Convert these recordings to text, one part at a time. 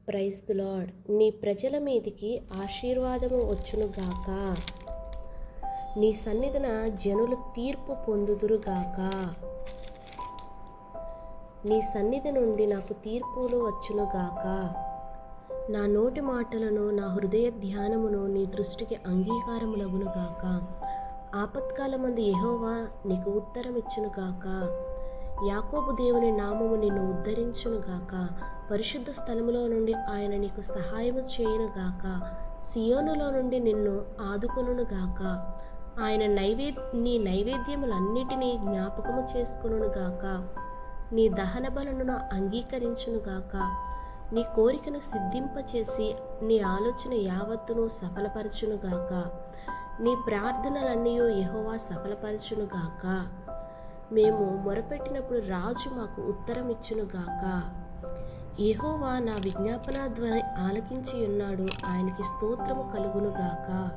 Praise the lord. నీ ప్రజల మీదికి ఆశీర్వాదము వచ్చునుగాక. నీ సన్నిధిన జనులు తీర్పు పొందుదురుగాక. నీ సన్నిధి నుండి నాకు తీర్పులు వచ్చునుగాక. నా నోటి మాటలను నా హృదయ ధ్యానమును నీ దృష్టికి అంగీకారములగునుగాక. ఆపత్కాలమందు యెహోవా నీకు ఉత్తరం ఇచ్చునుగాక. యాకోబు దేవుని నామము నిన్ను ఉద్ధరించునుగాక. పరిశుద్ధ స్థలములో నుండి ఆయన నీకు సహాయము చేయునుగాక. సియోనులో నుండి నిన్ను ఆదుకొనుగాక. ఆయన నీ నైవేద్యములన్నిటినీ జ్ఞాపకము చేసుకొనుగాక. నీ దహన బలులను అంగీకరించునుగాక. నీ కోరికను సిద్ధింపచేసి నీ ఆలోచన యావత్తును సఫలపరచునుగాక. నీ ప్రార్థనలన్నీ యెహోవా సఫలపరచునుగాక. మేము మొరపెట్టినప్పుడు రాజు మాకు ఉత్తరం ఇచ్చునుగాక. యెహోవా నా విజ్ఞాపన ధ్వని ఆలకించి ఉన్నాడు. ఆయనకి స్తోత్రము కలుగునుగాక.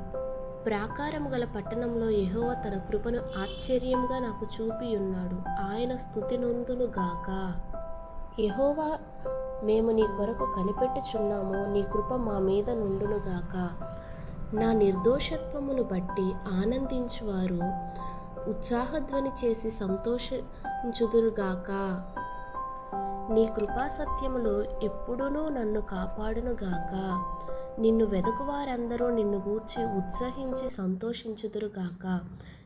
ప్రాకారము గల పట్టణంలో యెహోవా తన కృపను ఆశ్చర్యముగా నాకు చూపి ఉన్నాడు. ఆయన స్తుతి నొందునుగాక. యెహోవా, మేము నీ కొరకు కనిపెట్టుచున్నాము. నీ కృప మా మీద నుండునుగాక. నా నిర్దోషత్వమును బట్టి ఆనందించువారు ఉత్సాహధ్వని చేసి సంతోషించుదురుగాక. నీ కృపా సత్యములు ఎప్పుడునూ నన్ను కాపాడునుగాక. నిన్ను వెదకువారందరూ నిన్ను గూర్చి ఉత్సహించి సంతోషించుదురుగాక.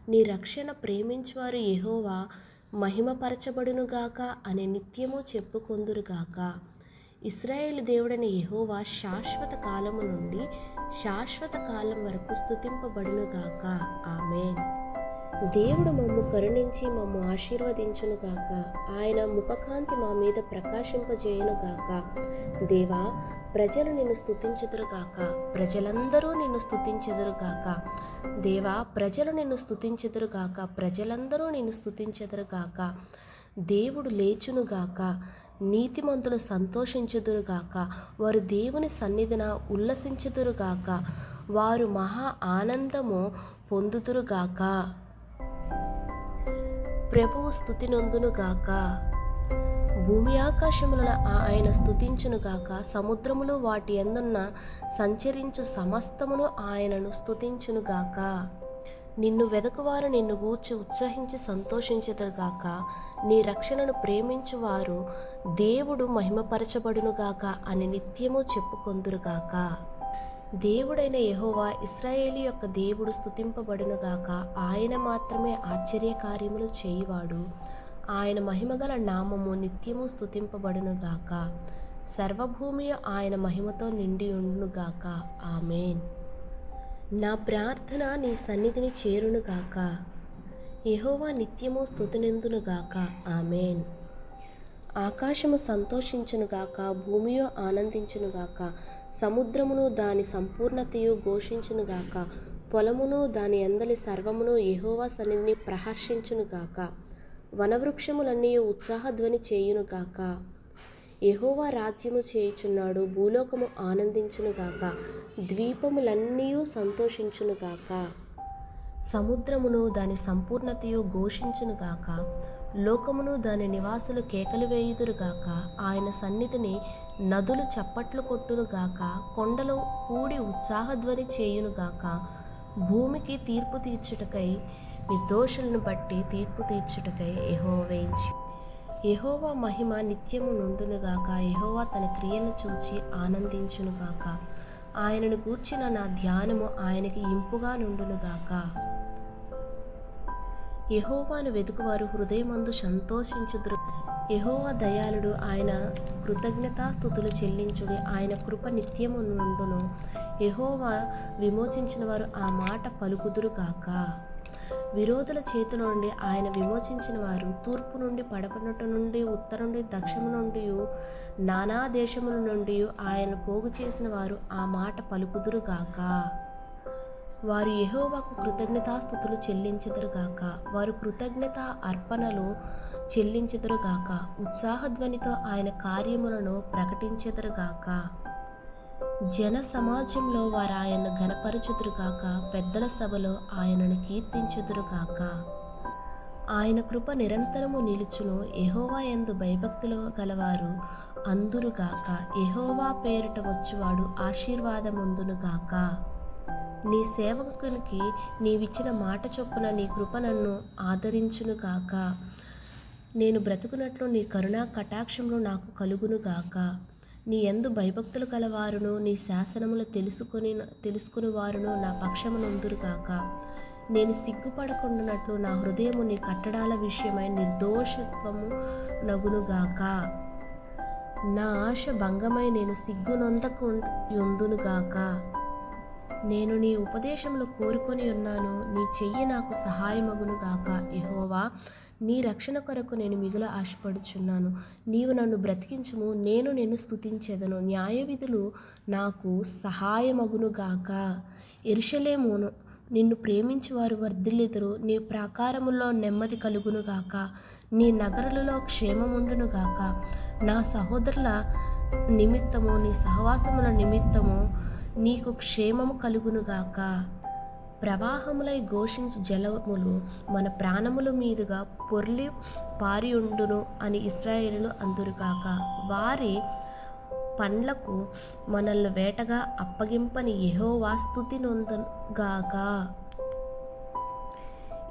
నీ రక్షణ ప్రేమించువారు యెహోవా మహిమపరచబడునుగాక అని నిత్యము చెప్పుకొందురుగాక. ఇశ్రాయేలు దేవుడైన యెహోవా శాశ్వత కాలము నుండి శాశ్వత కాలం వరకు స్తుతింపబడునుగాక. ఆమేన్. దేవుడు మమ్ము కరుణించి మమ్ము ఆశీర్వదించునుగాక. ఆయన ముఖకాంతి మా మీద ప్రకాశింపజేయునుగాక. దేవా, ప్రజలు నిన్ను స్తుతించుదురుగాక. ప్రజలందరూ నిన్ను స్తుతించెదరుగాక. దేవా, ప్రజలు నిన్ను స్తుతించెదరుగాక. ప్రజలందరూ నిన్ను స్తుతించెదరుగాక. దేవుడు లేచునుగాక. నీతిమంతులు సంతోషించుదురుగాక. వారు దేవుని సన్నిధిన ఉల్లసించుదురుగాక. వారు మహా ఆనందము పొందుదురుగాక. ప్రభువు స్తుతి నొందునుగాక. భూమి ఆకాశములను ఆయన స్తుతించునుగాక. సముద్రములు వాటి యందున్న సంచరించు సమస్తమును ఆయనను స్తుతించునుగాక. నిన్ను వెదకువారు నిన్ను గూర్చి ఉత్సహించి సంతోషించెదరుగాక. నీ రక్షణను ప్రేమించువారు దేవుడు మహిమపరచబడునుగాక అని నిత్యము చెప్పుకొందురుగాక. దేవుడైన యెహోవా ఇశ్రాయేలు యొక్క దేవుడు స్తుతింపబడునుగాక. ఆయన మాత్రమే ఆశ్చర్యకార్యములు చేయువాడు. ఆయన మహిమగల నామము నిత్యము స్తుతింపబడునుగాక. సర్వభూమి ఆయన మహిమతో నిండి ఉండునుగాక. ఆమేన్. నా ప్రార్థన నీ సన్నిధిని చేరునుగాక. యెహోవా నిత్యము స్తుతినెందునుగాక. ఆమేన్. ఆకాశము సంతోషించునుగాక. భూమియు ఆనందించునుగాక. సముద్రమును దాని సంపూర్ణతయు ఘోషించునుగాక. పొలమును దాని అందలి సర్వమును యెహోవా సన్నిధిని ప్రహర్షించునుగాక. వనవృక్షములన్నీ ఉత్సాహధ్వని చేయునుగాక. యెహోవా రాజ్యము చేయుచున్నాడు. భూలోకము ఆనందించునుగాక. ద్వీపములన్నీ సంతోషించునుగాక. సముద్రమును దాని సంపూర్ణతయు ఘోషించునుగాక. లోకమును దాని నివాసులు కేకలు వేయుదురుగాక. ఆయన సన్నిధిని నదులు చప్పట్లు కొట్టునుగాక. కొండలు కూడి ఉత్సాహధ్వని చేయునుగాక. భూమికి తీర్పు తీర్చుటకై నిర్దోషులను బట్టి తీర్పు తీర్చుటకై యెహోవా వేయించి. యెహోవా మహిమ నిత్యము నుండునుగాక. యెహోవా తన క్రియలను చూచి ఆనందించునుగాక. ఆయనను గూర్చిన నా ధ్యానము ఆయనకి ఇంపుగా నుండునుగాక. యెహోవాను వెదుకువారు హృదయమందు సంతోషించుదురు. యెహోవా దయాళుడు. ఆయన కృతజ్ఞతాస్తుతులు చెల్లించుడి. ఆయన కృప నిత్యము నుండును. యెహోవా విమోచించిన వారు ఆ మాట పలుకుదురుగాక. విరోధుల చేతిలో నుండి ఆయన విమోచించిన వారు తూర్పు నుండి పడమట నుండి ఉత్తరం నుండి దక్షిణం నుండి నానా దేశముల నుండి ఆయన పోగు చేసిన వారు ఆ మాట పలుకుదురుగాక. వారు యెహోవాకు కృతజ్ఞతాస్తుతులు చెల్లించెదరుగాక. వారు కృతజ్ఞత అర్పణలు చెల్లించెదరుగాక. ఉత్సాహధ్వనితో ఆయన కార్యములను ప్రకటించెదరుగాక. జన సమాజంలో వారు ఆయన్ను ఘనపరచుదురుగాక. పెద్దల సభలో ఆయనను కీర్తించుదురుగాక. ఆయన కృప నిరంతరము నిలుచును. యెహోవా యందు భయభక్తులు గలవారు అందురుగాక. యెహోవా పేరిట వచ్చువాడు ఆశీర్వాదముందునుగాక. నీ సేవకునికి నీవిచ్చిన మాట చొప్పున నీ కృప నన్ను ఆదరించునుగాక. నేను బ్రతుకున్నట్లు నీ కరుణా కటాక్షములు నాకు కలుగునుగాక. నీ యందు భయభక్తులు కలవారును నీ శాసనములు తెలుసుకుని వారును నా పక్షమునందురుగాక. నేను సిగ్గుపడకుండానట్లు నా హృదయము నీ కట్టడాల విషయమై నిర్దోషత్వము నగునుగాక. నా ఆశ భంగమై నేను సిగ్గునొందకుందునుగాక. నేను నీ ఉపదేశములు కోరుకొని ఉన్నాను. నీ చెయ్యి నాకు సహాయమగునుగాక. యెహోవా, నీ రక్షణ కొరకు నేను మిగుల ఆశపడుచున్నాను. నీవు నన్ను బ్రతికించుము, నేను నిన్ను స్తుతించెదను. న్యాయవిధులు నాకు సహాయమగునుగాక. యెరూషలేమును నిన్ను ప్రేమించువారు వర్ధిల్లుదురు. నీ ప్రాకారములో నెమ్మది కలుగునుగాక. నీ నగరులలో క్షేమముండునుగాక. నా సహోదరుల నిమిత్తము నీ సహవాసముల నిమిత్తము నీకు క్షేమము కలుగునుగాక. ప్రవాహములై ఘోషించు జలములు మన ప్రాణముల మీదుగా పొర్లి పారియుండును అని ఇశ్రాయేలీయులు అందురుగాక. వారి పండ్లకు మనల్ని వేటగా అప్పగింపని యెహోవా స్తుతి నొందుగాక.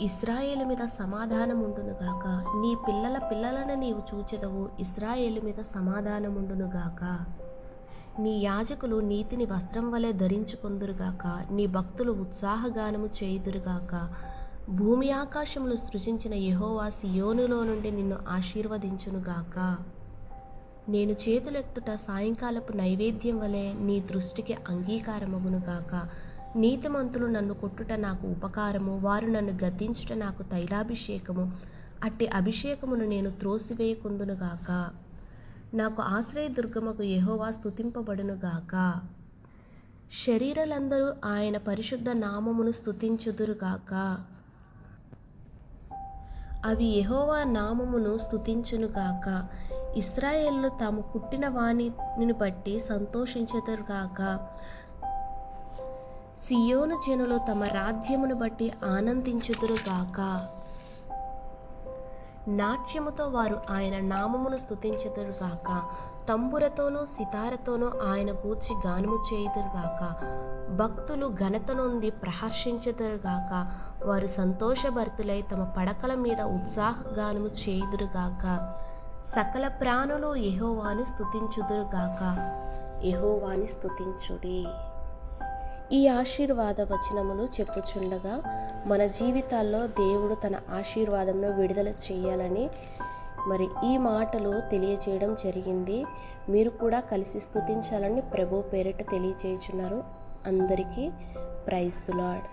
ఇశ్రాయేలు మీద సమాధానముండునుగాక. నీ పిల్లల పిల్లలను నీవు చూచెదవు. ఇశ్రాయేలు మీద సమాధానముండునుగాక. నీ యాజకులు నీతిని వస్త్రం వలె ధరించుకొందురుగాక. నీ భక్తులు ఉత్సాహగానము చేయుదురుగాక. భూమి ఆకాశములు సృజించిన యెహోవా సియోనులో నుండి నిన్ను ఆశీర్వదించునుగాక. నేను చేతులెత్తుట సాయంకాలపు నైవేద్యం వలె నీ దృష్టికి అంగీకారమగునుగాక. నీతిమంతులు నన్ను కొట్టుట నాకు ఉపకారము, వారు నన్ను గద్దించుట నాకు తైలాభిషేకము. అట్టి అభిషేకమును నేను త్రోసివేయకుందునుగాక. నాకు ఆశ్రయదుర్గముకు యెహోవా స్తుతింపబడునుగాక. శరీరులందరూ ఆయన పరిశుద్ధ నామమును స్తుతించుదురుగాక. అవి యెహోవా నామమును స్తుతించునుగాక. ఇశ్రాయేలు తాము పుట్టిన వానిని బట్టి సంతోషించుదురుగాక. సియోను జనులు తమ రాజ్యమును బట్టి ఆనందించుదురుగాక. నాట్యముతో వారు ఆయన నామమును స్తుతించుదురుగాక. తంబురతోనూ సితారతోనూ ఆయన గూర్చి గానము చేయుదురుగాక. భక్తులు ఘనత నొంది ప్రహర్షించుదురుగాక. వారు సంతోషభరితులై తమ పడకల మీద ఉత్సాహగానము చేయుదురుగాక. సకల ప్రాణులు యెహోవాను స్తుతించుదురుగాక. యెహోవాను స్తుతించుడి. ఈ ఆశీర్వాద వచనములు చెప్పుచుండగా మన జీవితాల్లో దేవుడు తన ఆశీర్వాదంను విడుదల చేయాలని మరి ఈ మాటలు తెలియచేయడం జరిగింది. మీరు కూడా కలిసి స్తుతించాలని ప్రభు పేరిట తెలియచేయుచున్నారు. అందరికీ ప్రైజ్ ది లార్డ్.